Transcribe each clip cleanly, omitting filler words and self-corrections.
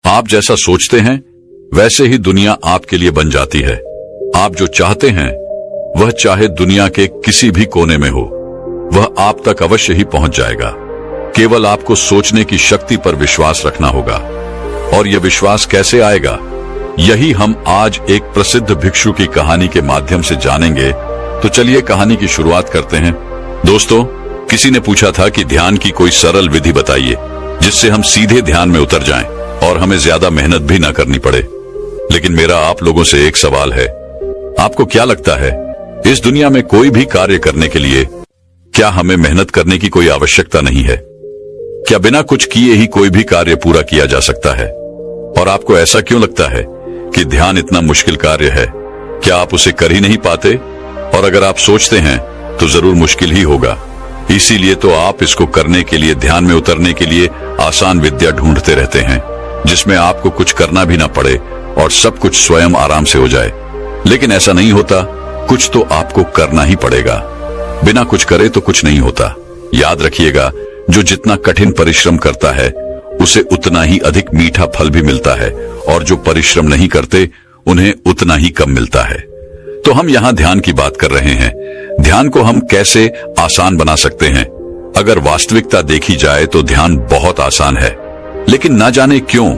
आप जैसा सोचते हैं वैसे ही दुनिया आपके लिए बन जाती है। आप जो चाहते हैं वह चाहे दुनिया के किसी भी कोने में हो, वह आप तक अवश्य ही पहुंच जाएगा। केवल आपको सोचने की शक्ति पर विश्वास रखना होगा। और यह विश्वास कैसे आएगा, यही हम आज एक प्रसिद्ध भिक्षु की कहानी के माध्यम से जानेंगे। तो चलिए कहानी की शुरुआत करते हैं। दोस्तों, किसी ने पूछा था कि ध्यान की कोई सरल विधि बताइए जिससे हम सीधे ध्यान में उतर जाएं और हमें ज्यादा मेहनत भी ना करनी पड़े। लेकिन मेरा आप लोगों से एक सवाल है, आपको क्या लगता है इस दुनिया में कोई भी कार्य करने के लिए क्या हमें मेहनत करने की कोई आवश्यकता नहीं है? क्या बिना कुछ किए ही कोई भी कार्य पूरा किया जा सकता है? और आपको ऐसा क्यों लगता है कि ध्यान इतना मुश्किल कार्य है? क्या आप उसे कर ही नहीं पाते? और अगर आप सोचते हैं तो जरूर मुश्किल ही होगा। इसीलिए तो आप इसको करने के लिए, ध्यान में उतरने के लिए आसान विद्या ढूंढते रहते हैं, जिसमें आपको कुछ करना भी ना पड़े और सब कुछ स्वयं आराम से हो जाए। लेकिन ऐसा नहीं होता, कुछ तो आपको करना ही पड़ेगा। बिना कुछ करे तो कुछ नहीं होता। याद रखिएगा, जो जितना कठिन परिश्रम करता है उसे उतना ही अधिक मीठा फल भी मिलता है, और जो परिश्रम नहीं करते उन्हें उतना ही कम मिलता है। तो हम यहाँ ध्यान की बात कर रहे हैं। ध्यान को हम कैसे आसान बना सकते हैं? अगर वास्तविकता देखी जाए तो ध्यान बहुत आसान है, लेकिन ना जाने क्यों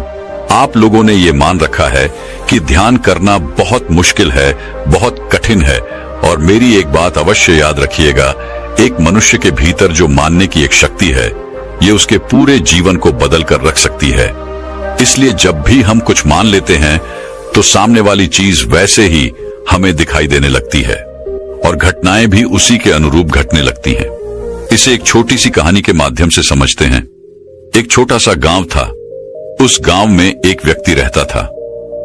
आप लोगों ने ये मान रखा है कि ध्यान करना बहुत मुश्किल है, बहुत कठिन है। और मेरी एक बात अवश्य याद रखिएगा, एक मनुष्य के भीतर जो मानने की एक शक्ति है, ये उसके पूरे जीवन को बदल कर रख सकती है। इसलिए जब भी हम कुछ मान लेते हैं तो सामने वाली चीज वैसे ही हमें दिखाई देने लगती है और घटनाएं भी उसी के अनुरूप घटने लगती हैं। इसे एक छोटी सी कहानी के माध्यम से समझते हैं। एक छोटा सा गांव था। उस गांव में एक व्यक्ति रहता था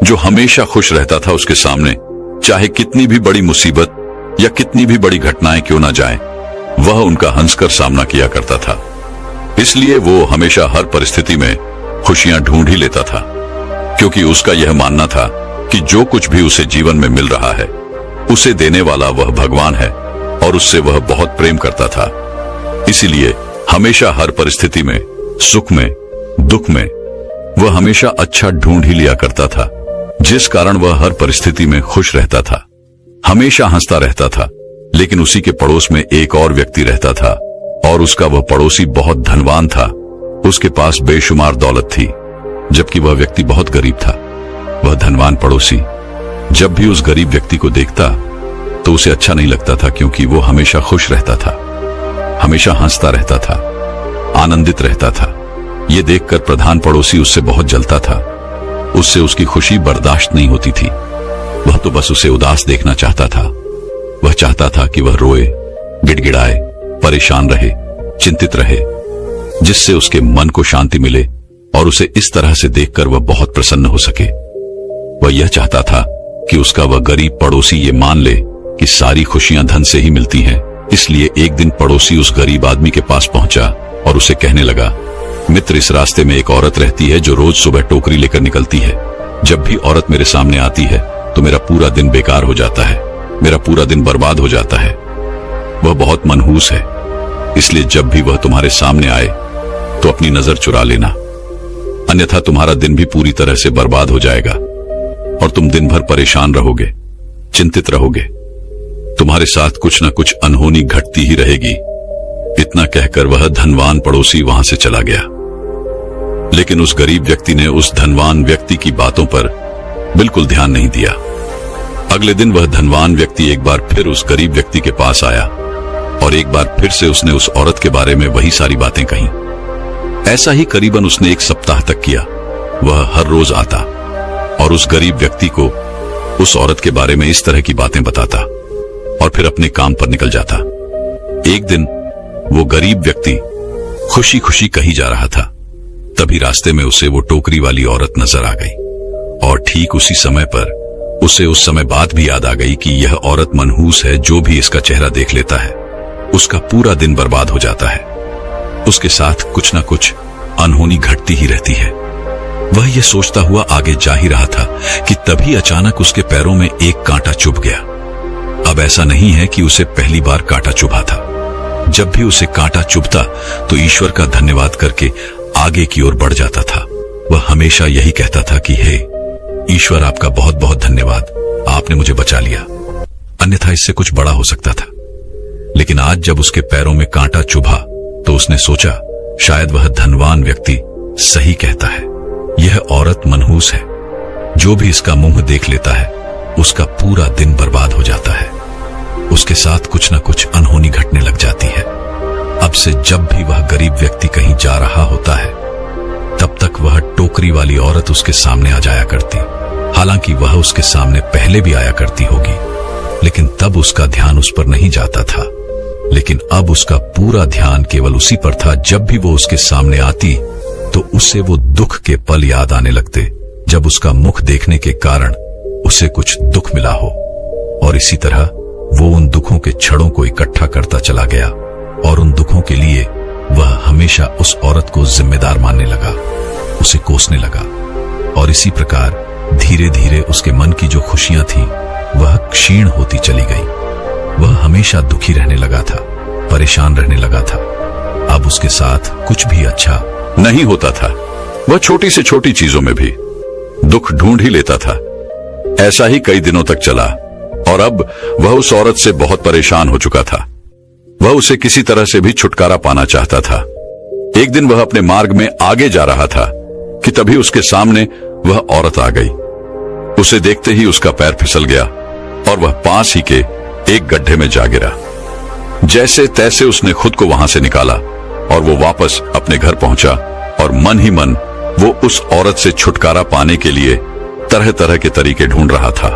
जो हमेशा खुश रहता था। उसके सामने चाहे कितनी भी बड़ी मुसीबत या कितनी भी बड़ी घटनाएं क्यों ना जाएं, वह उनका हंसकर सामना किया करता था। इसलिए वो हमेशा हर परिस्थिति में खुशियां ढूंढ ही लेता था, क्योंकि उसका यह मानना था कि जो कुछ भी उसे जीवन में मिल रहा है उसे देने वाला वह भगवान है और उससे वह बहुत प्रेम करता था। इसीलिए हमेशा हर परिस्थिति में, सुख में, दुख में वह हमेशा अच्छा ढूंढ ही लिया करता था, जिस कारण वह हर परिस्थिति में खुश रहता था, हमेशा हंसता रहता था। लेकिन उसी के पड़ोस में एक और व्यक्ति रहता था और उसका वह पड़ोसी बहुत धनवान था। उसके पास बेशुमार दौलत थी, जबकि वह व्यक्ति बहुत गरीब था। वह धनवान पड़ोसी जब भी उस गरीब व्यक्ति को देखता तो उसे अच्छा नहीं लगता था, क्योंकि वो हमेशा खुश रहता था, हमेशा हंसता रहता था, आनंदित रहता था। ये देखकर प्रधान पड़ोसी उससे बहुत जलता था। उससे उसकी खुशी बर्दाश्त नहीं होती थी। वह तो बस उसे उदास देखना चाहता था। वह चाहता था कि वह रोए, गिड़गिड़ाए, परेशान रहे, चिंतित रहे, जिससे उसके मन को शांति मिले और उसे इस तरह से देखकर वह बहुत प्रसन्न हो सके। वह यह चाहता था कि उसका वह गरीब पड़ोसी ये मान ले कि सारी खुशियां धन से ही मिलती हैं। इसलिए एक दिन पड़ोसी उस गरीब आदमी के पास पहुंचा और उसे कहने लगा, मित्र, इस रास्ते में एक औरत रहती है जो रोज सुबह टोकरी लेकर निकलती है। जब भी औरत मेरे सामने आती है तो मेरा पूरा दिन बेकार हो जाता है, मेरा पूरा दिन बर्बाद हो जाता है। वह बहुत मनहूस है, इसलिए जब भी वह तुम्हारे सामने आए तो अपनी नजर चुरा लेना, अन्यथा तुम्हारा दिन भी पूरी तरह से बर्बाद हो जाएगा और तुम दिन भर परेशान रहोगे, चिंतित रहोगे। तुम्हारे साथ कुछ न कुछ अनहोनी घटती ही रहेगी। इतना कहकर वह धनवान पड़ोसी वहां से चला गया। लेकिन उस गरीब व्यक्ति ने उस धनवान व्यक्ति की बातों पर बिल्कुल ध्यान नहीं दिया। अगले दिन वह धनवान व्यक्ति एक बार फिर उस गरीब व्यक्ति के पास आया और एक बार फिर से उसने उस औरत के बारे में वही सारी बातें कही। ऐसा ही करीबन उसने एक सप्ताह तक किया। वह हर रोज आता और उस गरीब व्यक्ति को उस औरत के बारे में इस तरह की बातें बताता और फिर अपने काम पर निकल जाता। एक दिन वो गरीब व्यक्ति खुशी खुशी कहीं जा रहा था। तभी रास्ते में उसे वो टोकरी वाली औरत नजर आ गई और ठीक उसी समय पर उसे उस समय बात भी याद आ गई कि यह औरत मनहूस है। जो भी इसका चेहरा देख लेता है उसका पूरा दिन बर्बाद हो जाता है। उसके साथ कुछ न कुछ अनहोनी घटती ही रहती है। वह यह सोचता हुआ आगे जा ही रहा था कि तभी अचानक उसके पैरों में एक कांटा चुभ गया। अब ऐसा नहीं है कि उसे पहली बार कांटा चुभा था। जब भी उसे कांटा चुभता तो ईश्वर का धन्यवाद करके आगे की ओर बढ़ जाता था। वह हमेशा यही कहता था कि हे ईश्वर, आपका बहुत बहुत धन्यवाद, आपने मुझे बचा लिया, अन्यथा इससे कुछ बड़ा हो सकता था। लेकिन आज जब उसके पैरों में कांटा चुभा तो उसने सोचा शायद वह धनवान व्यक्ति सही कहता है। यह औरत मनहूस है, जो भी इसका मुंह देख लेता है उसका पूरा दिन बर्बाद हो जाता है। उसके साथ कुछ न कुछ अनहोनी घटने लग जाती है। अब से जब भी वह गरीब व्यक्ति कहीं जा रहा होता है तब तक वह टोकरी वाली औरत उसके सामने आ जाया करती। हालांकि वह उसके सामने पहले भी आया करती होगी, लेकिन तब उसका ध्यान उस पर नहीं जाता था। लेकिन अब उसका पूरा ध्यान केवल उसी पर था। जब भी वो उसके सामने आती तो उसे वो दुख के पल याद आने लगते जब उसका मुख देखने के कारण उसे कुछ दुख मिला हो। और इसी तरह वो उन दुखों के छड़ों को इकट्ठा करता चला गया और उन दुखों के लिए वह हमेशा उस औरत को जिम्मेदार मानने लगा, उसे कोसने लगा। और इसी प्रकार धीरे धीरे उसके मन की जो खुशियां थी वह क्षीण होती चली गई। वह हमेशा दुखी रहने लगा था, परेशान रहने लगा था। अब उसके साथ कुछ भी अच्छा नहीं होता था। वह छोटी से छोटी चीजों में भी दुख ढूंढ ही लेता था। ऐसा ही कई दिनों तक चला और अब वह उस औरत से बहुत परेशान हो चुका था। वह उसे किसी तरह से भी छुटकारा पाना चाहता था। एक दिन वह अपने मार्ग में आगे जा रहा था कि तभी उसके सामने वह औरत आ गई। उसे देखते ही उसका पैर फिसल गया और वह पास ही के एक गड्ढे में जा गिरा। जैसे तैसे उसने खुद को वहां से निकाला और वो वापस अपने घर पहुंचा और मन ही मन वो उस औरत से छुटकारा पाने के लिए तरह तरह के तरीके ढूंढ रहा था।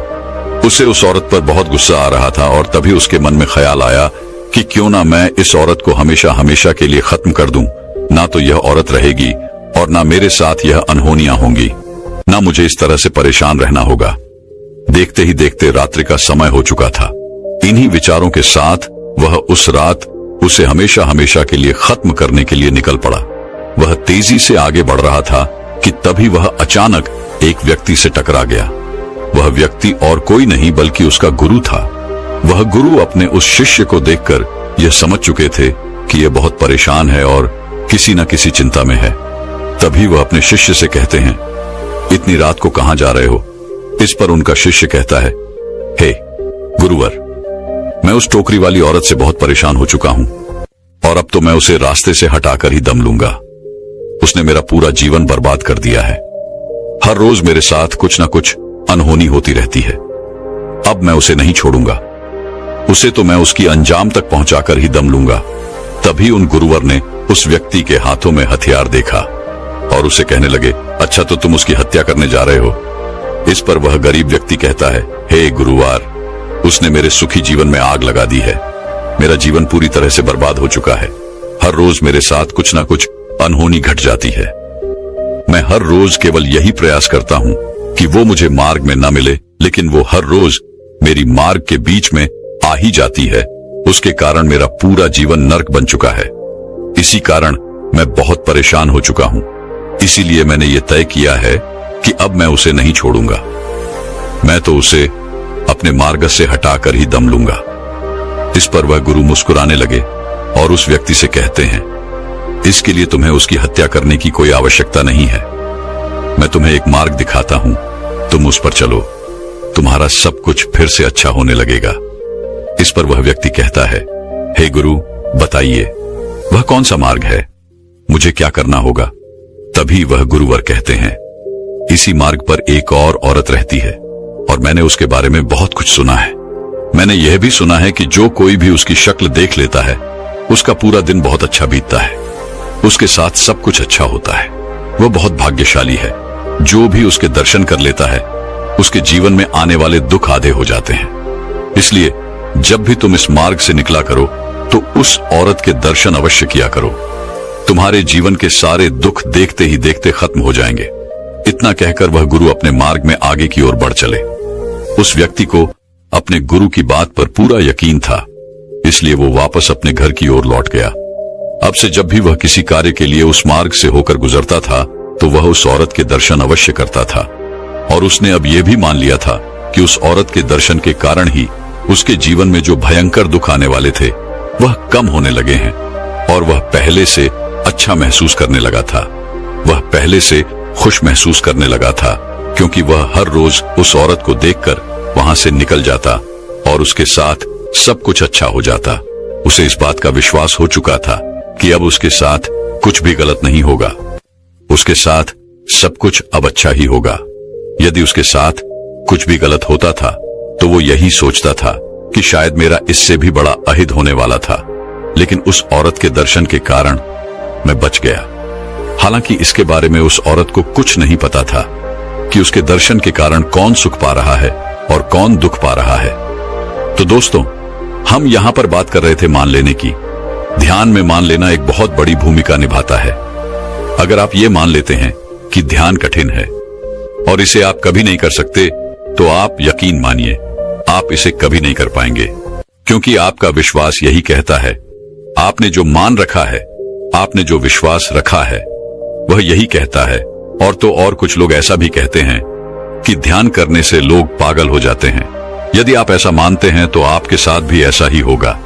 उसे उस औरत पर बहुत गुस्सा आ रहा था और तभी उसके मन में ख्याल आया कि क्यों ना मैं इस औरत को हमेशा हमेशा के लिए खत्म कर दूं। ना तो यह औरत रहेगी और ना मेरे साथ यह अनहोनियां होंगी, ना मुझे इस तरह से परेशान रहना होगा। देखते ही देखते रात्रि का समय हो चुका था। इन्हीं विचारों के साथ वह उस रात उसे हमेशा हमेशा के लिए खत्म करने के लिए निकल पड़ा। वह तेजी से आगे बढ़ रहा था कि तभी वह अचानक एक व्यक्ति से टकरा गया। वह व्यक्ति और कोई नहीं बल्कि उसका गुरु था। वह गुरु अपने उस शिष्य को देखकर यह समझ चुके थे कि यह बहुत परेशान है और किसी न किसी चिंता में है। तभी वह अपने शिष्य से कहते हैं, इतनी रात को कहां जा रहे हो? इस पर उनका शिष्य कहता है, हे गुरुवर, मैं उस टोकरी वाली औरत से बहुत परेशान हो चुका हूं और अब तो मैं उसे रास्ते से हटाकर ही दम लूंगा। उसने मेरा पूरा जीवन बर्बाद कर दिया है। हर रोज मेरे साथ कुछ न कुछ अनहोनी होती रहती है। अब मैं उसे नहीं छोड़ूंगा। उसे तो मैं उसकी अंजाम तक पहुंचाकर ही दम लूंगा। तभी उन गुरुवर ने उस व्यक्ति के हाथों में हथियार देखा और उसे कहने लगे, अच्छा तो तुम उसकी हत्या करने जा रहे हो। इस पर वह गरीब व्यक्ति कहता है, हे गुरुवार, उसने मेरे सुखी जीवन में आग लगा दी है। मेरा जीवन पूरी तरह से बर्बाद हो चुका है। हर रोज मेरे साथ कुछ ना कुछ अनहोनी घट जाती है। मैं हर रोज केवल यही प्रयास करता हूं कि वो मुझे मार्ग में न मिले, लेकिन वो हर रोज मेरी मार्ग के बीच में आ ही जाती है। उसके कारण मेरा पूरा जीवन नर्क बन चुका है। इसी कारण मैं बहुत परेशान हो चुका हूं। इसीलिए मैंने ये तय किया है कि अब मैं उसे नहीं छोड़ूंगा। मैं तो उसे अपने मार्ग से हटाकर ही दम लूंगा। इस पर वह गुरु मुस्कुराने लगे और उस व्यक्ति से कहते हैं, इसके लिए तुम्हें उसकी हत्या करने की कोई आवश्यकता नहीं है। मैं तुम्हें एक मार्ग दिखाता हूं, तुम उस पर चलो, तुम्हारा सब कुछ फिर से अच्छा होने लगेगा। इस पर वह व्यक्ति कहता है, हे गुरु, बताइए वह कौन सा मार्ग है, मुझे क्या करना होगा? तभी वह गुरुवर कहते हैं, इसी मार्ग पर एक और औरत रहती है और मैंने उसके बारे में बहुत कुछ सुना है। मैंने यह भी सुना है कि जो कोई भी उसकी शक्ल देख लेता है उसका पूरा दिन बहुत अच्छा बीतता है, उसके साथ सब कुछ अच्छा होता है। वह बहुत भाग्यशाली है। जो भी उसके दर्शन कर लेता है उसके जीवन में आने वाले दुख आधे हो जाते हैं। इसलिए जब भी तुम इस मार्ग से निकला करो तो उस औरत के दर्शन अवश्य किया करो। तुम्हारे जीवन के सारे दुख देखते ही देखते खत्म हो जाएंगे। इतना कहकर वह गुरु अपने मार्ग में आगे की ओर बढ़ चले। उस व्यक्ति को अपने गुरु की बात पर पूरा यकीन था, इसलिए वो वापस अपने घर की ओर लौट गया। अब से जब भी वह किसी कार्य के लिए उस मार्ग से होकर गुजरता था तो वह उस औरत के दर्शन अवश्य करता था। और उसने अब यह भी मान लिया था कि उस औरत के दर्शन के कारण ही उसके जीवन में जो भयंकर दुख आने वाले थे वह कम होने लगे हैं और वह पहले से अच्छा महसूस करने लगा था। वह पहले से खुश महसूस करने लगा था, क्योंकि वह हर रोज उस औरत को देखकर वहां से निकल जाता और उसके साथ सब कुछ अच्छा हो जाता। उसे इस बात का विश्वास हो चुका था कि अब उसके साथ कुछ भी गलत नहीं होगा, उसके साथ सब कुछ अब अच्छा ही होगा। यदि उसके साथ कुछ भी गलत होता था तो वो यही सोचता था कि शायद मेरा इससे भी बड़ा अहित होने वाला था, लेकिन उस औरत के दर्शन के कारण मैं बच गया। हालांकि इसके बारे में उस औरत को कुछ नहीं पता था कि उसके दर्शन के कारण कौन सुख पा रहा है और कौन दुख पा रहा है। तो दोस्तों, हम यहां पर बात कर रहे थे मान लेने की। ध्यान में मान लेना एक बहुत बड़ी भूमिका निभाता है। अगर आप ये मान लेते हैं कि ध्यान कठिन है और इसे आप कभी नहीं कर सकते, तो आप यकीन मानिए आप इसे कभी नहीं कर पाएंगे, क्योंकि आपका विश्वास यही कहता है। आपने जो मान रखा है, आपने जो विश्वास रखा है, वह यही कहता है। और तो और कुछ लोग ऐसा भी कहते हैं कि ध्यान करने से लोग पागल हो जाते हैं। यदि आप ऐसा मानते हैं तो आपके साथ भी ऐसा ही होगा।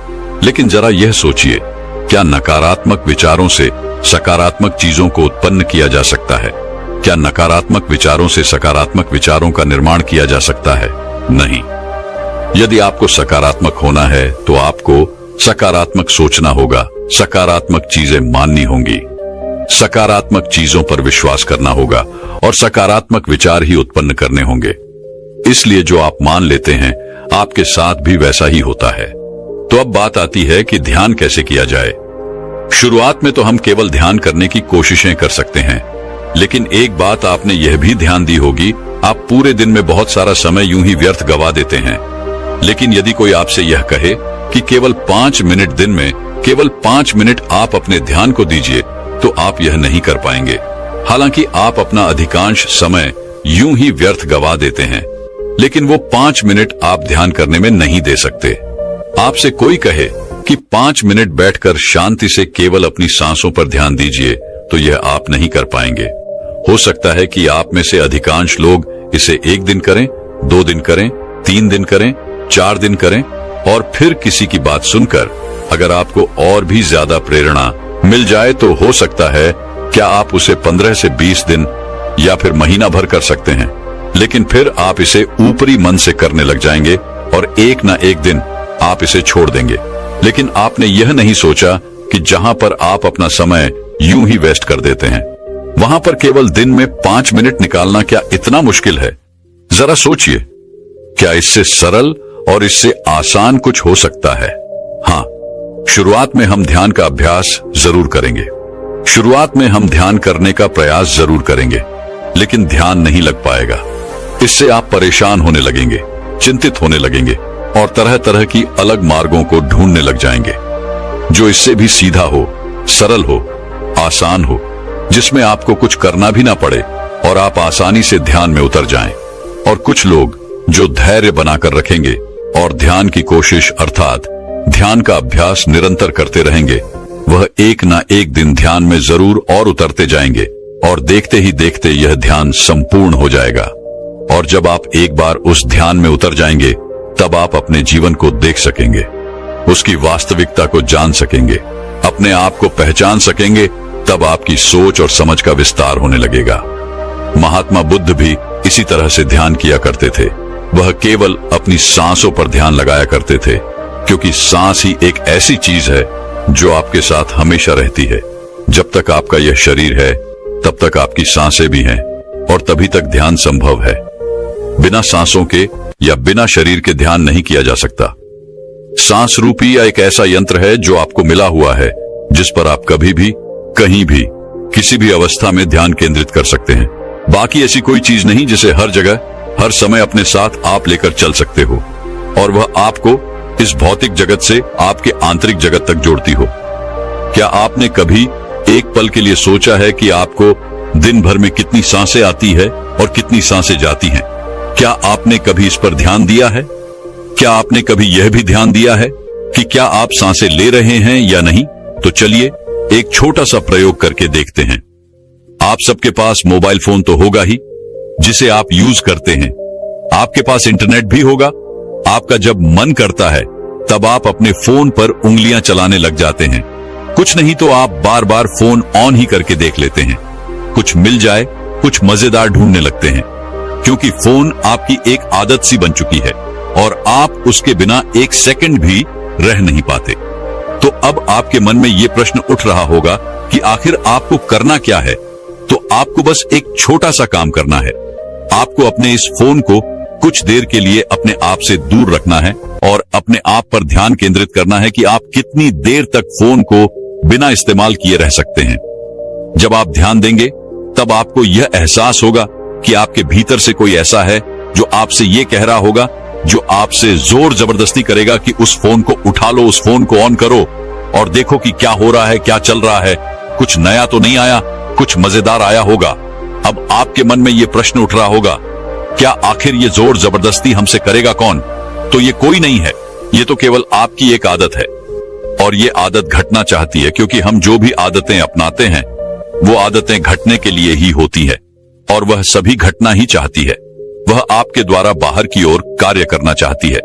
लेकिन जरा यह सोचिए, क्या नकारात्मक विचारों से सकारात्मक चीजों को उत्पन्न किया जा सकता है? क्या नकारात्मक विचारों से सकारात्मक विचारों का निर्माण किया जा सकता है? नहीं। यदि आपको सकारात्मक होना है तो आपको सकारात्मक सोचना होगा, सकारात्मक चीजें माननी होंगी, सकारात्मक चीजों पर विश्वास करना होगा और सकारात्मक विचार ही उत्पन्न करने होंगे। इसलिए जो आप मान लेते हैं आपके साथ भी वैसा ही होता है। तो अब बात आती है कि ध्यान कैसे किया जाए। शुरुआत में तो हम केवल ध्यान करने की कोशिशें कर सकते हैं, लेकिन एक बात आपने यह भी ध्यान दी होगी, आप पूरे दिन में बहुत सारा समय यूं ही व्यर्थ गवा देते हैं। लेकिन यदि कोई आपसे यह कहे कि केवल 5 मिनट दिन में, केवल 5 मिनट आप अपने ध्यान को दीजिए, तो आप यह नहीं कर पाएंगे। हालांकि आप अपना अधिकांश समय यूं ही व्यर्थ गवा देते हैं, लेकिन वो 5 मिनट आप ध्यान करने में नहीं दे सकते। आपसे कोई कहे कि 5 मिनट बैठकर शांति से केवल अपनी सांसों पर ध्यान दीजिए, तो यह आप नहीं कर पाएंगे। हो सकता है कि आप में से अधिकांश लोग इसे 1 दिन करें, 2 दिन करें, 3 दिन करें, 4 दिन करें, और फिर किसी की बात सुनकर अगर आपको और भी ज्यादा प्रेरणा मिल जाए तो हो सकता है क्या आप उसे 15 से 20 दिन या फिर महीना भर कर सकते हैं। लेकिन फिर आप इसे ऊपरी मन से करने लग जाएंगे और एक ना एक दिन आप इसे छोड़ देंगे। लेकिन आपने यह नहीं सोचा कि जहां पर आप अपना समय यूं ही वेस्ट कर देते हैं, वहां पर केवल दिन में 5 मिनट निकालना क्या इतना मुश्किल है? जरा सोचिए, क्या इससे सरल और इससे आसान कुछ हो सकता है? हाँ, शुरुआत में हम ध्यान का अभ्यास जरूर करेंगे, शुरुआत में हम ध्यान करने का प्रयास जरूर करेंगे, लेकिन ध्यान नहीं लग पाएगा। इससे आप परेशान होने लगेंगे, चिंतित होने लगेंगे और तरह तरह की अलग मार्गों को ढूंढने लग जाएंगे, जो इससे भी सीधा हो, सरल हो, आसान हो, जिसमें आपको कुछ करना भी ना पड़े और आप आसानी से ध्यान में उतर जाएं। और कुछ लोग जो धैर्य बनाकर रखेंगे और ध्यान की कोशिश अर्थात ध्यान का अभ्यास निरंतर करते रहेंगे, वह एक ना एक दिन ध्यान में जरूर और उतरते जाएंगे और देखते ही देखते यह ध्यान संपूर्ण हो जाएगा। और जब आप एक बार उस ध्यान में उतर जाएंगे, तब आप अपने जीवन को देख सकेंगे, उसकी वास्तविकता को जान सकेंगे, अपने आप को पहचान सकेंगे। तब आपकी सोच और समझ का विस्तार होने लगेगा। महात्मा बुद्ध भी इसी तरह से ध्यान किया करते थे। वह केवल अपनी सांसों पर ध्यान लगाया करते थे, क्योंकि सांस ही एक ऐसी चीज है जो आपके साथ हमेशा रहती है। जब तक आपका यह शरीर है, तब तक आपकी सांसें भी हैं और तभी तक ध्यान संभव है। बिना सांसों के या बिना शरीर के ध्यान नहीं किया जा सकता। सांस रूपी या एक ऐसा यंत्र है जो आपको मिला हुआ है, जिस पर आप कभी भी, कहीं भी, किसी भी अवस्था में ध्यान केंद्रित कर सकते हैं। बाकी ऐसी कोई चीज नहीं जिसे हर जगह, हर समय अपने साथ आप लेकर चल सकते हो और वह आपको इस भौतिक जगत से आपके आंतरिक जगत तक जोड़ती हो। क्या आपने कभी एक पल के लिए सोचा है कि आपको दिन भर में कितनी सांसें आती है और कितनी सांसें जाती हैं? क्या आपने कभी इस पर ध्यान दिया है? क्या आपने कभी यह भी ध्यान दिया है कि क्या आप सांसें ले रहे हैं या नहीं? तो चलिए एक छोटा सा प्रयोग करके देखते हैं। आप सबके पास मोबाइल फोन तो होगा ही, जिसे आप यूज करते हैं। आपके पास इंटरनेट भी होगा। आपका जब मन करता है तब आप अपने फोन पर उंगलियां चलाने लग जाते हैं। कुछ नहीं तो आप बार बार फोन ऑन ही करके देख लेते हैं। कुछ मिल जाए कुछ मजेदार ढूंढने लगते हैं, क्योंकि फोन आपकी एक आदत सी बन चुकी है और आप उसके बिना एक सेकंड भी रह नहीं पाते। तो अब आपके मन में यह प्रश्न उठ रहा होगा कि आखिर आपको करना क्या है। तो आपको बस एक छोटा सा काम करना है। आपको अपने इस फोन को कुछ देर के लिए अपने आप से दूर रखना है और अपने आप पर ध्यान केंद्रित करना है कि आप कितनी देर तक फोन को बिना इस्तेमाल किए रह सकते हैं। जब आप ध्यान देंगे तब आपको यह एहसास होगा कि आपके भीतर से कोई ऐसा है जो आपसे यह कह रहा होगा, जो आपसे जोर जबरदस्ती करेगा कि उस फोन को उठा लो, उस फोन को ऑन करो और देखो कि क्या हो रहा है, क्या चल रहा है, कुछ नया तो नहीं आया, कुछ मजेदार आया होगा। अब आपके मन में यह प्रश्न उठ रहा होगा, क्या आखिर ये जोर जबरदस्ती हमसे करेगा कौन? तो ये कोई नहीं है, ये तो केवल आपकी एक आदत है और ये आदत घटना चाहती है, क्योंकि हम जो भी आदतें अपनाते हैं वो आदतें घटने के लिए ही होती है और वह सभी घटना ही चाहती है। वह आपके द्वारा बाहर की ओर कार्य करना चाहती है।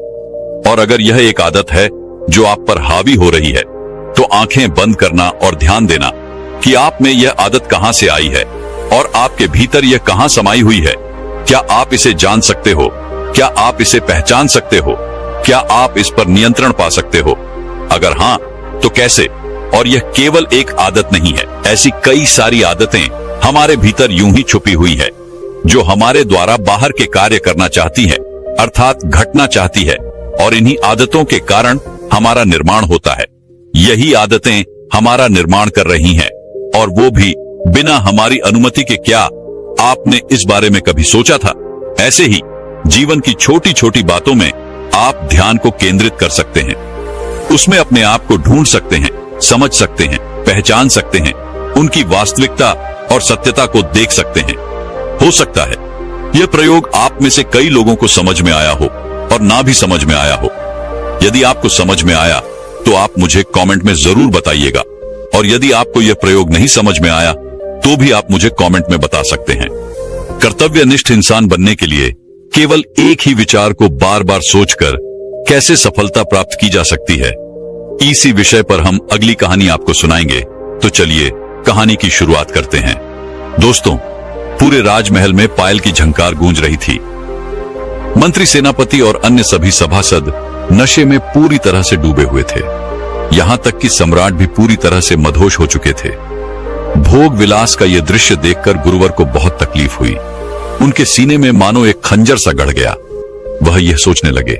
और अगर यह एक आदत है जो आप पर हावी हो रही है तो आंखें बंद करना और ध्यान देना कि आप में यह आदत कहां से आई है और आपके भीतर यह कहां समाई हुई है। क्या आप इसे जान सकते हो? क्या आप इसे पहचान सकते हो? क्या आप इस पर नियंत्रण पा सकते हो? अगर हां तो कैसे? और यह केवल एक आदत नहीं है, ऐसी कई सारी आदतें हमारे भीतर यूं ही छुपी हुई है जो हमारे द्वारा बाहर के कार्य करना चाहती है, अर्थात घटना चाहती है। और इन्हीं आदतों के कारण हमारा निर्माण होता है। यही आदतें हमारा निर्माण कर रही हैं और वो भी बिना हमारी अनुमति के। क्या आपने इस बारे में कभी सोचा था? ऐसे ही जीवन की छोटी छोटी बातों में आप ध्यान को केंद्रित कर सकते हैं, उसमें अपने आप को ढूंढ सकते हैं, समझ सकते हैं, पहचान सकते हैं, उनकी वास्तविकता और सत्यता को देख सकते हैं। हो सकता है यह प्रयोग आप में से कई लोगों को समझ में आया हो और ना भी समझ में आया हो। यदि आपको समझ में आया तो आप मुझे कमेंट में जरूर बताइएगा, और यदि आपको यह प्रयोग नहीं समझ में आया तो भी आप मुझे कमेंट में बता सकते हैं। कर्तव्यनिष्ठ इंसान बनने के लिए केवल एक ही विचार को बार बार सोचकर कैसे सफलता प्राप्त की जा सकती है, इसी विषय पर हम अगली कहानी आपको सुनाएंगे। तो चलिए कहानी की शुरुआत करते हैं। दोस्तों, पूरे राजमहल में पायल की झंकार गूंज रही थी। मंत्री, सेनापति और अन्य सभी सभासद नशे में पूरी तरह से डूबे हुए थे। यहां तक कि सम्राट भी पूरी तरह से मदहोश हो चुके थे। भोग विलास का यह दृश्य देखकर गुरुवर को बहुत तकलीफ हुई। उनके सीने में मानो एक खंजर सा गड़ गया। वह यह सोचने लगे,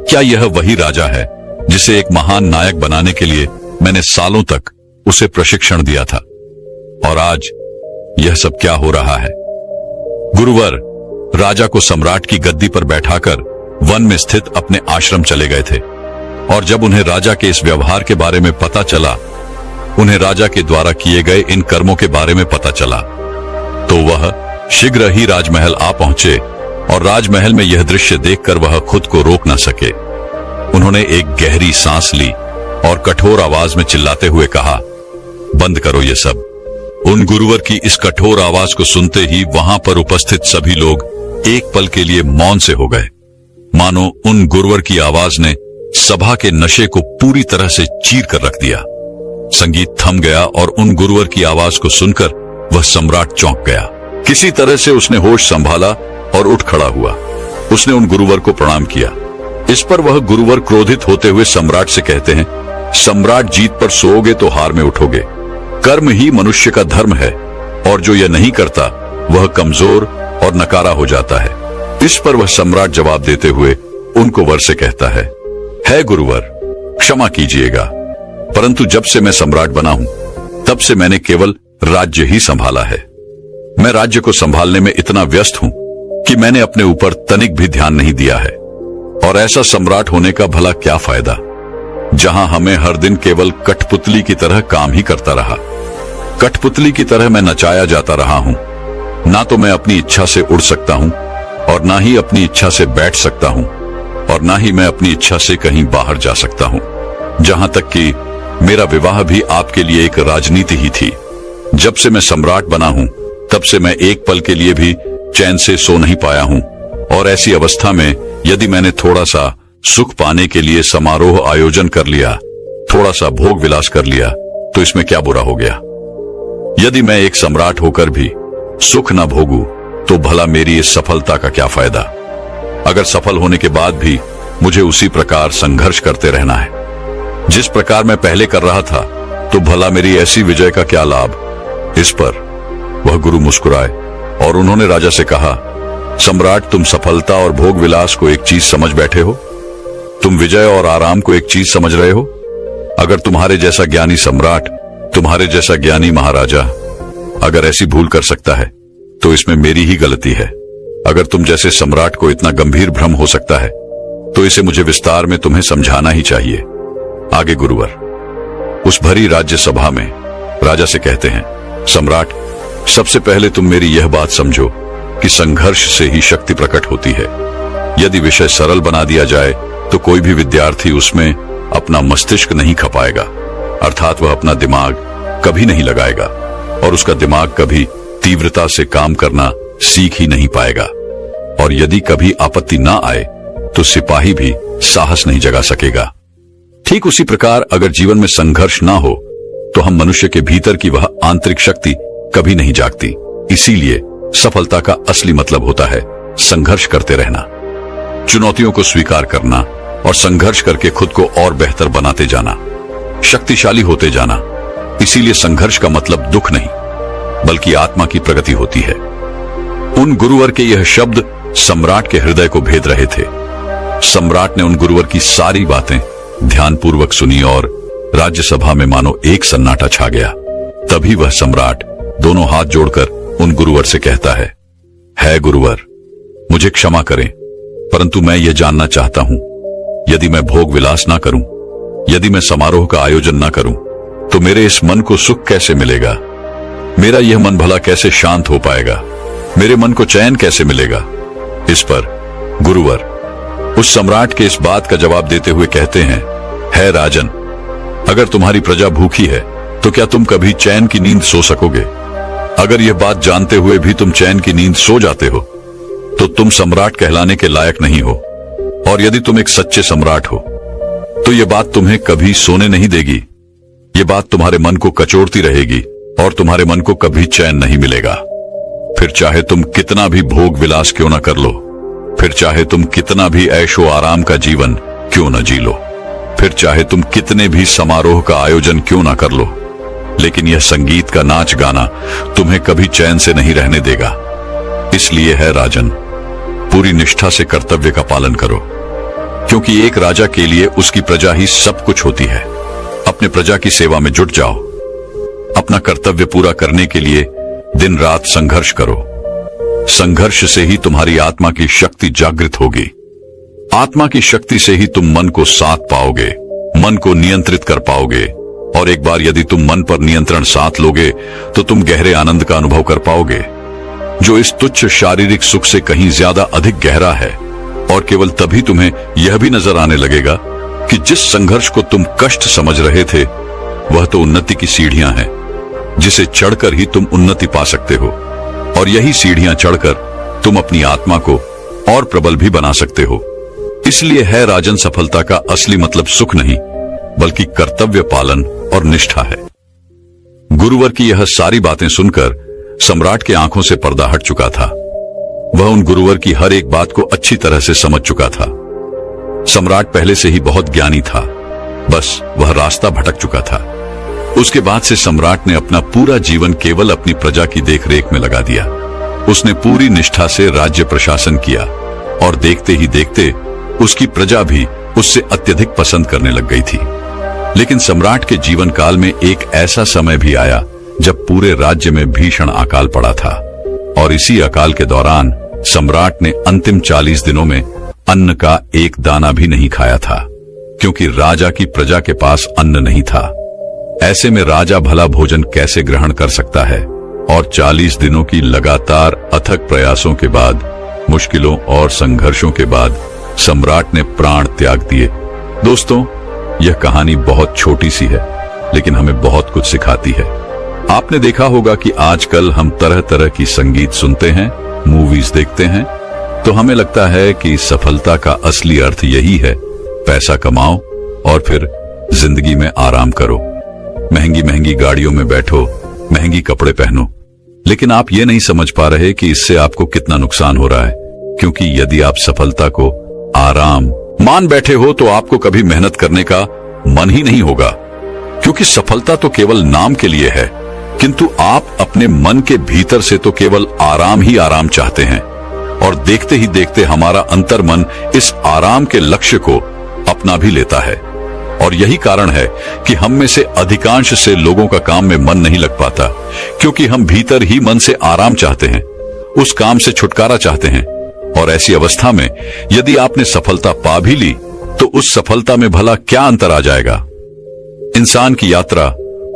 क्या यह वही राजा है जिसे एक महान नायक बनाने के लिए मैंने सालों तक उसे प्रशिक्षण दिया था? और आज यह सब क्या हो रहा है? गुरुवर राजा को सम्राट की गद्दी पर बैठाकर वन में स्थित अपने आश्रम चले गए थे, और जब उन्हें राजा के इस व्यवहार के बारे में पता चला, उन्हें राजा के द्वारा किए गए इन कर्मों के बारे में पता चला, तो वह शीघ्र ही राजमहल आ पहुंचे। और राजमहल में यह दृश्य देखकर वह खुद को रोक न सके। उन्होंने एक गहरी सांस ली और कठोर आवाज में चिल्लाते हुए कहा, बंद करो ये सब। उन गुरुवर की इस कठोर आवाज को सुनते ही वहां पर उपस्थित सभी लोग एक पल के लिए मौन से हो गए, मानो उन गुरुवर की आवाज ने सभा के नशे को पूरी तरह से चीर कर रख दिया। संगीत थम गया और उन गुरुवर की आवाज को सुनकर वह सम्राट चौंक गया। किसी तरह से उसने होश संभाला और उठ खड़ा हुआ। उसने उन गुरुवर को प्रणाम किया। इस पर वह गुरुवर क्रोधित होते हुए सम्राट से कहते हैं, सम्राट, जीत पर सोओगे तो हार में उठोगे। कर्म ही मनुष्य का धर्म है और जो यह नहीं करता वह कमजोर और नकारा हो जाता है। इस पर वह सम्राट जवाब देते हुए उनको वर से कहता है गुरुवर, क्षमा कीजिएगा, परंतु जब से मैं सम्राट बना हूं तब से मैंने केवल राज्य ही संभाला है। मैं राज्य को संभालने में इतना व्यस्त हूं कि मैंने अपने ऊपर तनिक भी ध्यान नहीं दिया है। और ऐसा सम्राट होने का भला क्या फायदा, जहां हमें हर दिन केवल कठपुतली की तरह काम ही करता रहा। कठपुतली की तरह मैं नचाया जाता रहा हूं। ना तो मैं अपनी इच्छा से उड़ सकता हूं और ना ही अपनी इच्छा से बैठ सकता हूं और ना ही मैं अपनी इच्छा से कहीं बाहर जा सकता हूं। जहां तक कि मेरा विवाह भी आपके लिए एक राजनीति ही थी। जब से मैं सम्राट बना हूं तब से मैं एक पल के लिए भी चैन से सो नहीं पाया हूं। और ऐसी अवस्था में यदि मैंने थोड़ा सा सुख पाने के लिए समारोह आयोजन कर लिया, थोड़ा सा भोग विलास कर लिया, तो इसमें क्या बुरा हो गया? यदि मैं एक सम्राट होकर भी सुख न भोगूं तो भला मेरी इस सफलता का क्या फायदा। अगर सफल होने के बाद भी मुझे उसी प्रकार संघर्ष करते रहना है जिस प्रकार मैं पहले कर रहा था, तो भला मेरी ऐसी विजय का क्या लाभ। इस पर वह गुरु मुस्कुराए और उन्होंने राजा से कहा, सम्राट, तुम सफलता और भोग विलास को एक चीज समझ बैठे हो, तुम विजय और आराम को एक चीज समझ रहे हो। अगर तुम्हारे जैसा ज्ञानी सम्राट, तुम्हारे जैसा ज्ञानी महाराजा अगर ऐसी भूल कर सकता है तो इसमें मेरी ही गलती है। अगर तुम जैसे सम्राट को इतना गंभीर भ्रम हो सकता है तो इसे मुझे विस्तार में तुम्हें समझाना ही चाहिए। आगे गुरुवर उस भरी राज्य सभा में राजा से कहते हैं, सम्राट, सबसे पहले तुम मेरी यह बात समझो कि संघर्ष से ही शक्ति प्रकट होती है। यदि विषय सरल बना दिया जाए तो कोई भी विद्यार्थी उसमें अपना मस्तिष्क नहीं खपाएगा, अर्थात वह अपना दिमाग कभी नहीं लगाएगा और उसका दिमाग कभी तीव्रता से काम करना सीख ही नहीं पाएगा। और यदि कभी आपत्ति ना आए तो सिपाही भी साहस नहीं जगा सकेगा। ठीक उसी प्रकार अगर जीवन में संघर्ष ना हो तो हम मनुष्य के भीतर की वह आंतरिक शक्ति कभी नहीं जागती। इसीलिए सफलता का असली मतलब होता है संघर्ष करते रहना, चुनौतियों को स्वीकार करना और संघर्ष करके खुद को और बेहतर बनाते जाना, शक्तिशाली होते जाना। इसीलिए संघर्ष का मतलब दुख नहीं बल्कि आत्मा की प्रगति होती है। उन गुरुवर के यह शब्द सम्राट के हृदय को भेद रहे थे। सम्राट ने उन गुरुवर की सारी बातें ध्यानपूर्वक सुनी और राज्यसभा में मानो एक सन्नाटा छा गया। तभी वह सम्राट दोनों हाथ जोड़कर उन गुरुवर से कहता है गुरुवर, मुझे क्षमा करें, परंतु मैं यह जानना चाहता हूं, यदि मैं भोग विलास ना करूं, यदि मैं समारोह का आयोजन ना करूं, तो मेरे इस मन को सुख कैसे मिलेगा। मेरा यह मन भला कैसे शांत हो पाएगा, मेरे मन को चैन कैसे मिलेगा। इस पर गुरुवर उस सम्राट के इस बात का जवाब देते हुए कहते हैं, है राजन, अगर तुम्हारी प्रजा भूखी है तो क्या तुम कभी चैन की नींद सो सकोगे। अगर यह बात जानते हुए भी तुम चैन की नींद सो जाते हो तो तुम सम्राट कहलाने के लायक नहीं हो। और यदि तुम एक सच्चे सम्राट हो तो यह बात तुम्हें कभी सोने नहीं देगी। यह बात तुम्हारे मन को कचोड़ती रहेगी और तुम्हारे मन को कभी चैन नहीं मिलेगा। फिर चाहे तुम कितना भी भोग विलास क्यों न कर लो, फिर चाहे तुम कितना भी ऐशो आराम का जीवन क्यों न जी लो, फिर चाहे तुम कितने भी समारोह का आयोजन क्यों ना कर लो, लेकिन यह संगीत का नाच गाना तुम्हें कभी चैन से नहीं रहने देगा। इसलिए है राजन, पूरी निष्ठा से कर्तव्य का पालन करो, क्योंकि एक राजा के लिए उसकी प्रजा ही सब कुछ होती है। अपने प्रजा की सेवा में जुट जाओ, अपना कर्तव्य पूरा करने के लिए दिन रात संघर्ष करो। संघर्ष से ही तुम्हारी आत्मा की शक्ति जागृत होगी। आत्मा की शक्ति से ही तुम मन को साथ पाओगे, मन को नियंत्रित कर पाओगे। और एक बार यदि तुम मन पर नियंत्रण साथ लोगे तो तुम गहरे आनंद का अनुभव कर पाओगे, जो इस तुच्छ शारीरिक सुख से कहीं ज्यादा अधिक गहरा है। और केवल तभी तुम्हें यह भी नजर आने लगेगा कि जिस संघर्ष को तुम कष्ट समझ रहे थे वह तो उन्नति की सीढ़ियां हैं, जिसे चढ़कर ही तुम उन्नति पा सकते हो। और यही सीढ़ियां चढ़कर तुम अपनी आत्मा को और प्रबल भी बना सकते हो। इसलिए है राजन, सफलता का असली मतलब सुख नहीं बल्कि कर्तव्य पालन और निष्ठा है। गुरुवर की यह सारी बातें सुनकर सम्राट के आंखों से पर्दा हट चुका था। वह उन गुरुवर की हर एक बात को अच्छी तरह से समझ चुका था। सम्राट पहले से ही बहुत ज्ञानी था, बस वह रास्ता भटक चुका था। उसके बाद से सम्राट ने अपना पूरा जीवन केवल अपनी प्रजा की देखरेख में लगा दिया। उसने पूरी निष्ठा से राज्य प्रशासन किया और देखते ही देखते उसकी प्रजा भी उससे अत्यधिक पसंद करने लग गई थी। लेकिन सम्राट के जीवन काल में एक ऐसा समय भी आया जब पूरे राज्य में भीषण अकाल पड़ा था। और इसी अकाल के दौरान सम्राट ने अंतिम 40 दिनों में अन्न का एक दाना भी नहीं खाया था, क्योंकि राजा की प्रजा के पास अन्न नहीं था। ऐसे में राजा भला भोजन कैसे ग्रहण कर सकता है। और 40 दिनों की लगातार अथक प्रयासों के बाद, मुश्किलों और संघर्षों के बाद सम्राट ने प्राण त्याग दिए। दोस्तों, यह कहानी बहुत छोटी सी है लेकिन हमें बहुत कुछ सिखाती है। आपने देखा होगा कि आजकल हम तरह तरह की संगीत सुनते हैं, मूवीज देखते हैं, तो हमें लगता है कि सफलता का असली अर्थ यही है, पैसा कमाओ और फिर जिंदगी में आराम करो, महंगी महंगी गाड़ियों में बैठो, महंगी कपड़े पहनो। लेकिन आप ये नहीं समझ पा रहे कि इससे आपको कितना नुकसान हो रहा है, क्योंकि यदि आप सफलता को आराम मान बैठे हो तो आपको कभी मेहनत करने का मन ही नहीं होगा, क्योंकि सफलता तो केवल नाम के लिए है, किंतु आप अपने मन के भीतर से तो केवल आराम ही आराम चाहते हैं। और देखते ही देखते हमारा अंतर्मन इस आराम के लक्ष्य को अपना भी लेता है। और यही कारण है कि हम में से अधिकांश से लोगों का काम में मन नहीं लग पाता, क्योंकि हम भीतर ही मन से आराम चाहते हैं, उस काम से छुटकारा चाहते हैं। और ऐसी अवस्था में यदि आपने सफलता पा भी ली तो उस सफलता में भला क्या अंतर आ जाएगा। इंसान की यात्रा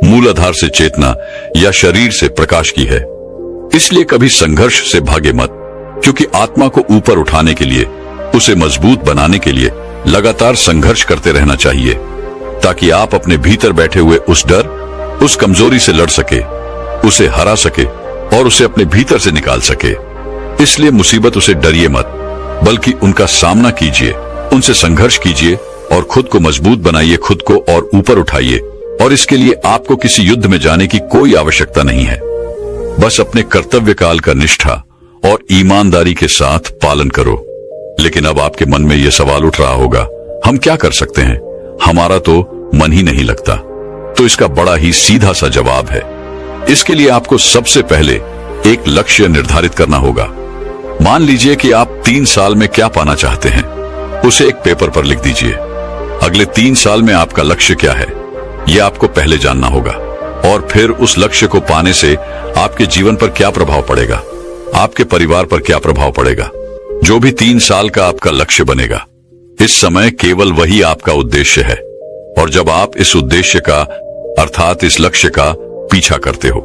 मूलाधार से चेतना या शरीर से प्रकाश की है, इसलिए कभी संघर्ष से भागे मत, क्योंकि आत्मा को ऊपर उठाने के लिए, उसे मजबूत बनाने के लिए लगातार संघर्ष करते रहना चाहिए, ताकि आप अपने भीतर बैठे हुए उस डर, उस कमजोरी से लड़ सके, उसे हरा सके और उसे अपने भीतर से निकाल सके। इसलिए मुसीबतों से डरिए मत, बल्कि उनका सामना कीजिए, उनसे संघर्ष कीजिए और खुद को मजबूत बनाइए, खुद को और ऊपर उठाइए। और इसके लिए आपको किसी युद्ध में जाने की कोई आवश्यकता नहीं है, बस अपने कर्तव्य काल का निष्ठा और ईमानदारी के साथ पालन करो। लेकिन अब आपके मन में यह सवाल उठ रहा होगा, हम क्या कर सकते हैं, हमारा तो मन ही नहीं लगता। तो इसका बड़ा ही सीधा सा जवाब है, इसके लिए आपको सबसे पहले एक लक्ष्य निर्धारित करना होगा। मान लीजिए कि आप 3 साल में क्या पाना चाहते हैं, उसे एक पेपर पर लिख दीजिए। अगले 3 साल में आपका लक्ष्य क्या है, यह आपको पहले जानना होगा। और फिर उस लक्ष्य को पाने से आपके जीवन पर क्या प्रभाव पड़ेगा, आपके परिवार पर क्या प्रभाव पड़ेगा। जो भी 3 साल का आपका लक्ष्य बनेगा, इस समय केवल वही आपका उद्देश्य है। और जब आप इस उद्देश्य का अर्थात इस लक्ष्य का पीछा करते हो,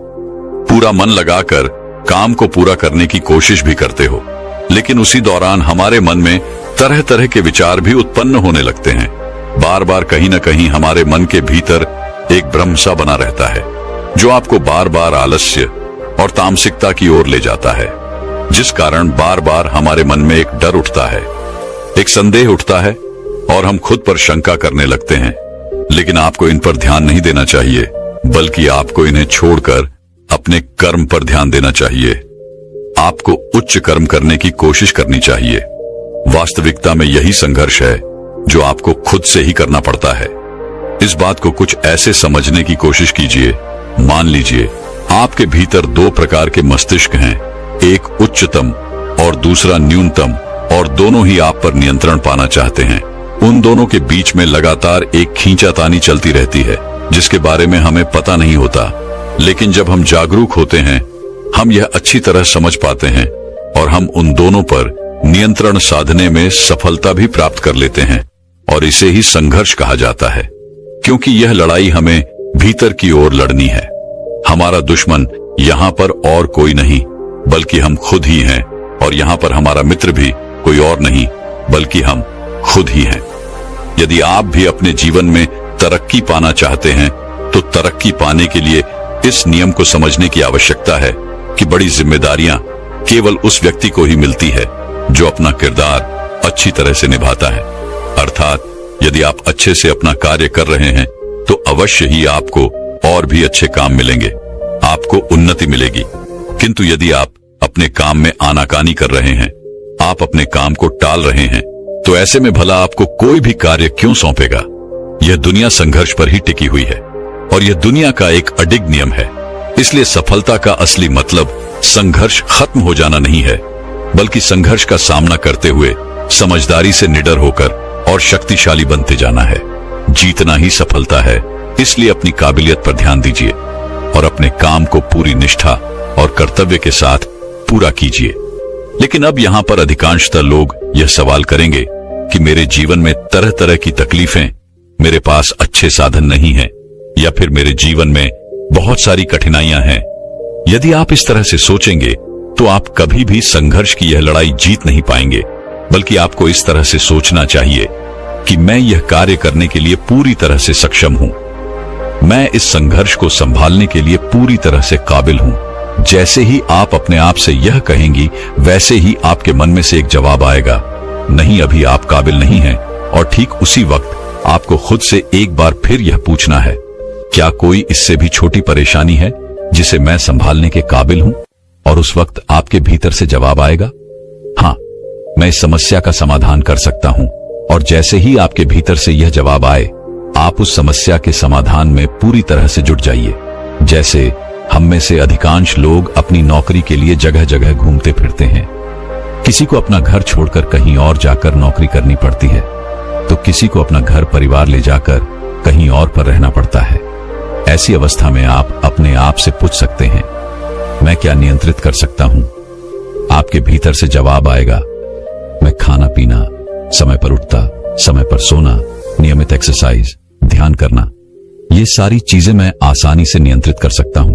पूरा मन लगाकर काम को पूरा करने की कोशिश भी करते हो, लेकिन उसी दौरान हमारे मन में तरह तरह के विचार भी उत्पन्न होने लगते हैं। बार बार कहीं न कहीं हमारे मन के भीतर एक भ्रम सा बना रहता है, जो आपको बार बार आलस्य और तामसिकता की ओर ले जाता है, जिस कारण बार बार हमारे मन में एक डर उठता है, एक संदेह उठता है और हम खुद पर शंका करने लगते हैं। लेकिन आपको इन पर ध्यान नहीं देना चाहिए, बल्कि आपको इन्हें छोड़कर अपने कर्म पर ध्यान देना चाहिए। आपको उच्च कर्म करने की कोशिश करनी चाहिए। वास्तविकता में यही संघर्ष है जो आपको खुद से ही करना पड़ता है। इस बात को कुछ ऐसे समझने की कोशिश कीजिए। मान लीजिए आपके भीतर 2 प्रकार के मस्तिष्क हैं, एक उच्चतम और दूसरा न्यूनतम, और दोनों ही आप पर नियंत्रण पाना चाहते हैं। उन दोनों के बीच में लगातार एक खींचातानी चलती रहती है, जिसके बारे में हमें पता नहीं होता। लेकिन जब हम जागरूक होते हैं, हम यह अच्छी तरह समझ पाते हैं और हम उन दोनों पर नियंत्रण साधने में सफलता भी प्राप्त कर लेते हैं। और इसे ही संघर्ष कहा जाता है, क्योंकि यह लड़ाई हमें भीतर की ओर लड़नी है। हमारा दुश्मन यहाँ पर और कोई नहीं बल्कि हम खुद ही हैं, और यहाँ पर हमारा मित्र भी कोई और नहीं बल्कि हम खुद ही हैं। यदि आप भी अपने जीवन में तरक्की पाना चाहते हैं, तो तरक्की पाने के लिए इस नियम को समझने की आवश्यकता है कि बड़ी जिम्मेदारियां केवल उस व्यक्ति को ही मिलती है जो अपना किरदार अच्छी तरह से निभाता है। अर्थात यदि आप अच्छे से अपना कार्य कर रहे हैं, तो अवश्य ही आपको और भी अच्छे काम मिलेंगे, आपको उन्नति मिलेगी। किंतु यदि आप अपने काम में आनाकानी कर रहे हैं, आप अपने काम को टाल रहे हैं, तो ऐसे में भला आपको कोई भी कार्य क्यों सौंपेगा। यह दुनिया संघर्ष पर ही टिकी हुई है और यह दुनिया का एक अडिग नियम है। इसलिए सफलता का असली मतलब संघर्ष खत्म हो जाना नहीं है, बल्कि संघर्ष का सामना करते हुए समझदारी से निडर होकर और शक्तिशाली बनते जाना है। जीतना ही सफलता है। इसलिए अपनी काबिलियत पर ध्यान दीजिए और अपने काम को पूरी निष्ठा और कर्तव्य के साथ पूरा कीजिए। लेकिन अब यहाँ पर अधिकांशतः लोग यह सवाल करेंगे कि मेरे जीवन में तरह तरह की तकलीफें, मेरे पास अच्छे साधन नहीं हैं, या फिर मेरे जीवन में बहुत सारी कठिनाइयां हैं। यदि आप इस तरह से सोचेंगे तो आप कभी भी संघर्ष की यह लड़ाई जीत नहीं पाएंगे, बल्कि आपको इस तरह से सोचना चाहिए कि मैं यह कार्य करने के लिए पूरी तरह से सक्षम हूं, मैं इस संघर्ष को संभालने के लिए पूरी तरह से काबिल हूं। जैसे ही आप अपने आप से यह कहेंगी, वैसे ही आपके मन में से एक जवाब आएगा, नहीं अभी आप काबिल नहीं हैं। और ठीक उसी वक्त आपको खुद से एक बार फिर यह पूछना है, क्या कोई इससे भी छोटी परेशानी है जिसे मैं संभालने के काबिल हूं। और उस वक्त आपके भीतर से जवाब आएगा, हाँ, मैं इस समस्या का समाधान कर सकता हूं। और जैसे ही आपके भीतर से यह जवाब आए, आप उस समस्या के समाधान में पूरी तरह से जुट जाइए। जैसे हम में से अधिकांश लोग अपनी नौकरी के लिए जगह जगह घूमते फिरते हैं। किसी को अपना घर छोड़कर कहीं और जाकर नौकरी करनी पड़ती है, तो किसी को अपना घर परिवार ले जाकर कहीं और पर रहना पड़ता है। ऐसी अवस्था में आप अपने आप से पूछ सकते हैं, मैं क्या नियंत्रित कर सकता हूं? आपके भीतर से जवाब आएगा, मैं खाना पीना, समय पर उठता, समय पर सोना, नियमित एक्सरसाइज, ध्यान करना, ये सारी चीजें मैं आसानी से नियंत्रित कर सकता हूं।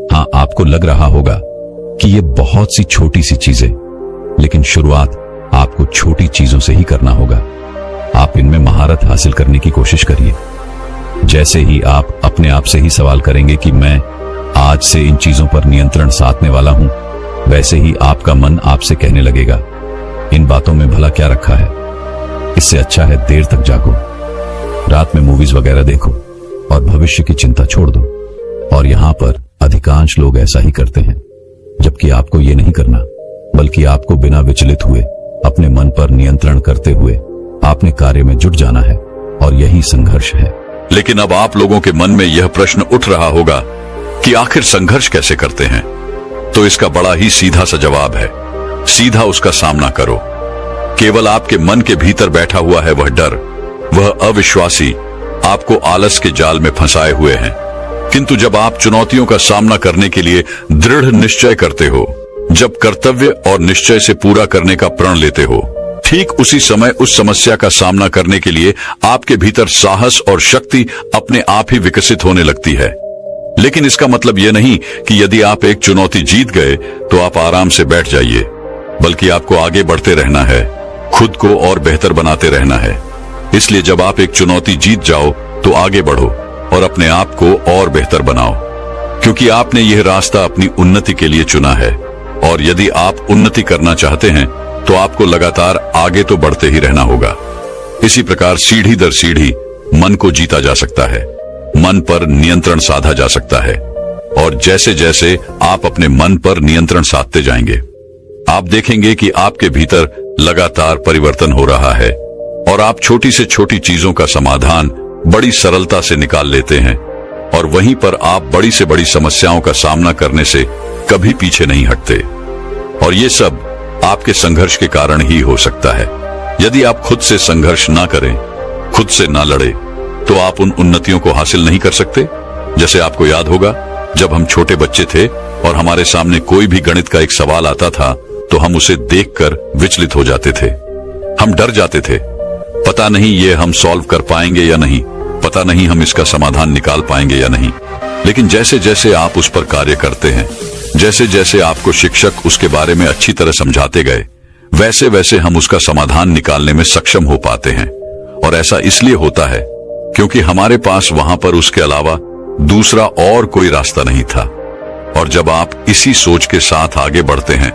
हाँ, आपको लग रहा होगा कि ये बहुत सी छोटी सी चीजें, लेकिन शुरुआत आपको छोटी चीजों से ही करना होगा। आप इनमें महारत हासिल करने की कोशिश करिए। जैसे ही आप अपने आप से ही सवाल करेंगे कि मैं आज से इन चीजों पर नियंत्रण साधने वाला हूं, वैसे ही आपका मन आपसे कहने लगेगा, इन बातों में भला क्या रखा है, इससे अच्छा है देर तक जागो, रात में मूवीज वगैरह देखो और भविष्य की चिंता छोड़ दो। और यहां पर अधिकांश लोग ऐसा ही करते हैं, जबकि आपको ये नहीं करना, बल्कि आपको बिना विचलित हुए अपने मन पर नियंत्रण करते हुए आपने कार्य में जुट जाना है। और यही संघर्ष है। लेकिन अब आप लोगों के मन में यह प्रश्न उठ रहा होगा कि आखिर संघर्ष कैसे करते हैं? तो इसका बड़ा ही सीधा सा जवाब है, सीधा उसका सामना करो। केवल आपके मन के भीतर बैठा हुआ है वह डर, वह अविश्वासी आपको आलस के जाल में फंसाए हुए हैं। किंतु जब आप चुनौतियों का सामना करने के लिए दृढ़ निश्चय करते हो, जब कर्तव्य और निश्चय से पूरा करने का प्रण लेते हो, ठीक उसी समय उस समस्या का सामना करने के लिए आपके भीतर साहस और शक्ति अपने आप ही विकसित होने लगती है। लेकिन इसका मतलब यह नहीं कि यदि आप एक चुनौती जीत गए तो आप आराम से बैठ जाइए, बल्कि आपको आगे बढ़ते रहना है, खुद को और बेहतर बनाते रहना है। इसलिए जब आप एक चुनौती जीत जाओ तो आगे बढ़ो और अपने आप को और बेहतर बनाओ, क्योंकि आपने यह रास्ता अपनी उन्नति के लिए चुना है। और यदि आप उन्नति करना चाहते हैं तो आपको लगातार आगे तो बढ़ते ही रहना होगा। इसी प्रकार सीढ़ी दर सीढ़ी मन को जीता जा सकता है, मन पर नियंत्रण साधा जा सकता है। और जैसे जैसे आप अपने मन पर नियंत्रण साधते जाएंगे, आप देखेंगे कि आपके भीतर लगातार परिवर्तन हो रहा है और आप छोटी से छोटी चीजों का समाधान बड़ी सरलता से निकाल लेते हैं। और वहीं पर आप बड़ी से बड़ी समस्याओं का सामना करने से कभी पीछे नहीं हटते। और ये सब आपके संघर्ष के कारण ही हो सकता है। यदि आप खुद से संघर्ष ना करें, खुद से ना लड़े, तो आप उन उन्नतियों को हासिल नहीं कर सकते। जैसे आपको याद होगा, जब हम छोटे बच्चे थे और हमारे सामने कोई भी गणित का एक सवाल आता था तो हम उसे देखकर विचलित हो जाते थे, हम डर जाते थे। पता नहीं ये हम सॉल्व कर पाएंगे या नहीं, पता नहीं हम इसका समाधान निकाल पाएंगे या नहीं। लेकिन जैसे जैसे आप उस पर कार्य करते हैं, जैसे जैसे आपको शिक्षक उसके बारे में अच्छी तरह समझाते गए, वैसे वैसे हम उसका समाधान निकालने में सक्षम हो पाते हैं। और ऐसा इसलिए होता है क्योंकि हमारे पास वहां पर उसके अलावा दूसरा और कोई रास्ता नहीं था। और जब आप इसी सोच के साथ आगे बढ़ते हैं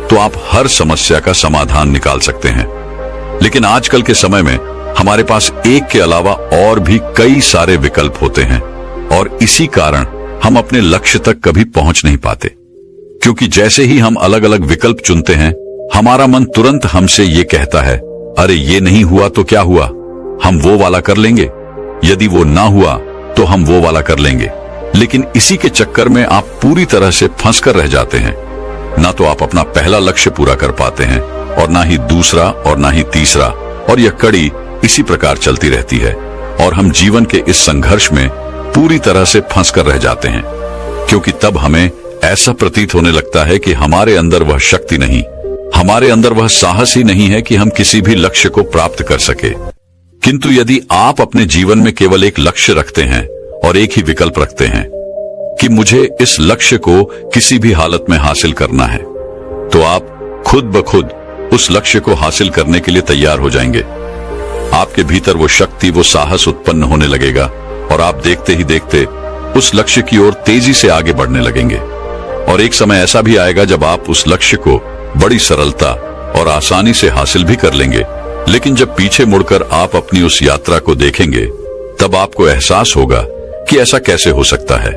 तो आप हर समस्या का समाधान निकाल सकते हैं। लेकिन आजकल के समय में हमारे पास एक के अलावा और भी कई सारे विकल्प होते हैं और इसी कारण हम अपने लक्ष्य तक कभी पहुंच नहीं पाते। क्योंकि जैसे ही हम अलग अलग विकल्प चुनते हैं, हमारा मन तुरंत हमसे ये कहता है, अरे ये नहीं हुआ तो क्या हुआ, हम वो वाला कर लेंगे, यदि वो ना हुआ तो हम वो वाला कर लेंगे। लेकिन इसी के चक्कर में आप पूरी तरह से फंस कर रह जाते हैं। ना तो आप अपना पहला लक्ष्य पूरा कर पाते हैं और ना ही दूसरा और ना ही तीसरा, और यह कड़ी इसी प्रकार चलती रहती है और हम जीवन के इस संघर्ष में पूरी तरह से फंस कर रह जाते हैं। क्योंकि तब हमें ऐसा प्रतीत होने लगता है कि हमारे अंदर वह शक्ति नहीं, हमारे अंदर वह साहस ही नहीं है कि हम किसी भी लक्ष्य को प्राप्त कर सके। किंतु यदि आप अपने जीवन में केवल एक लक्ष्य रखते हैं और एक ही विकल्प रखते हैं कि मुझे इस लक्ष्य को किसी भी हालत में हासिल करना है, तो आप खुद ब खुद उस लक्ष्य को हासिल करने के लिए तैयार हो जाएंगे। आपके भीतर वो शक्ति, वो साहस उत्पन्न होने लगेगा और आप देखते ही देखते उस लक्ष्य की ओर तेजी से आगे बढ़ने लगेंगे। और एक समय ऐसा भी आएगा जब आप उस लक्ष्य को बड़ी सरलता और आसानी से हासिल भी कर लेंगे। लेकिन जब पीछे मुड़कर आप अपनी उस यात्रा को देखेंगे, तब आपको एहसास होगा कि ऐसा कैसे हो सकता है।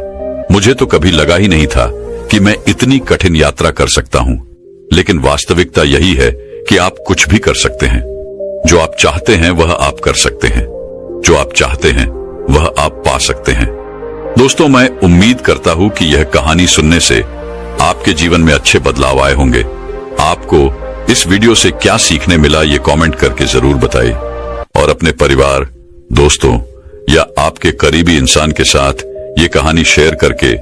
मुझे तो कभी लगा ही नहीं था कि मैं इतनी कठिन यात्रा कर सकता हूं, लेकिन वास्तविकता यही है कि आप कुछ भी कर सकते हैं। जो आप चाहते हैं वह आप कर सकते हैं, जो आप चाहते हैं वह आप पा सकते हैं। दोस्तों, मैं उम्मीद करता हूं कि यह कहानी सुनने से आपके जीवन में अच्छे बदलाव आए होंगे। आपको इस वीडियो से क्या सीखने मिला ये कमेंट करके जरूर बताइए और अपने परिवार, दोस्तों या आपके करीबी इंसान के साथ ये कहानी शेयर करके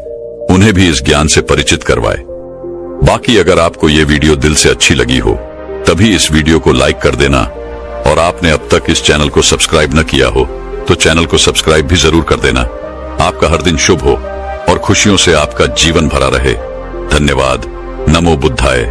उन्हें भी इस ज्ञान से परिचित करवाए। बाकी अगर आपको ये वीडियो दिल से अच्छी लगी हो तभी इस वीडियो को लाइक कर देना, और आपने अब तक इस चैनल को सब्सक्राइब न किया हो तो चैनल को सब्सक्राइब भी जरूर कर देना। आपका हर दिन शुभ हो और खुशियों से आपका जीवन भरा रहे। धन्यवाद। नमो बुद्धाय।